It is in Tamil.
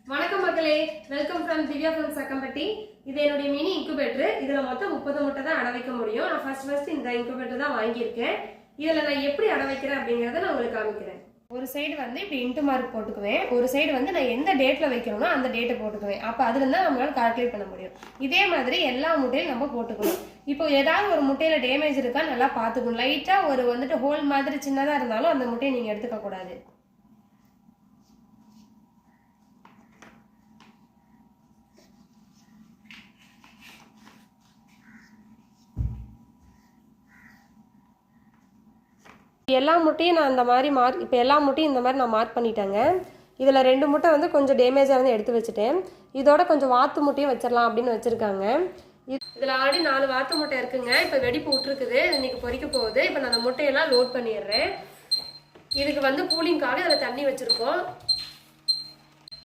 வணக்கம் மக்களே, welcome from Divya from Chakkampatti. இது என்னுடைய மினி இன்குபேட்டர். இதுல மொத்தம் 30 முட்டை தான் அடை வைக்க முடியும். நான் ஃபர்ஸ்ட் இந்த இன்குபேட்டர் தான் வாங்கியிருக்கேன். இதுல நான் எப்படி அடை வைக்கிறேன் அப்படிங்கறத நான் உங்களுக்கு காமிக்கிறேன். ஒரு சைடு வந்து இப்படி இன்ட்டு மார்க் போட்டுக்குவேன், ஒரு சைடு வந்து நான் எந்த டேட்ல வைக்கணும்னோ அந்த டேட்டை போட்டுக்குவேன். அப்போ அதுல இருந்தா நம்மளால கால்குலேட் பண்ண முடியும். இதே மாதிரி எல்லா முட்டையும் நம்ம போட்டுக்கணும். இப்போ ஏதாவது ஒரு முட்டையில டேமேஜ் இருக்கா நல்லா பார்த்துக்கணும். லைட்டா ஒரு வந்துட்டு ஹோல் மாதிரி சின்னதா இருந்தாலும் அந்த முட்டையை நீங்க எடுத்துக்க கூடாது. எல்லா முட்டையும் நான் இந்த மாதிரி இப்போ எல்லா முட்டையும் இந்த மாதிரி நான் மார்க் பண்ணிட்டேங்க. இதில் 2 முட்டை வந்து கொஞ்சம் டேமேஜாக வந்து எடுத்து வச்சுட்டேன். இதோட கொஞ்சம் வாத்து முட்டையும் வச்சிடலாம் அப்படின்னு வச்சுருக்காங்க. இதில் ஆல்ரெடி 4 வாத்து முட்டை இருக்குங்க. இப்போ வெடிப்பு விட்டுருக்குது, இன்னைக்கு பொரிக்க போகுது. இப்போ நான் அந்த முட்டையெல்லாம் லோட் பண்ணிடுறேன். இதுக்கு வந்து கூலிங்காக இதில் தண்ணி வச்சுருக்கோம்.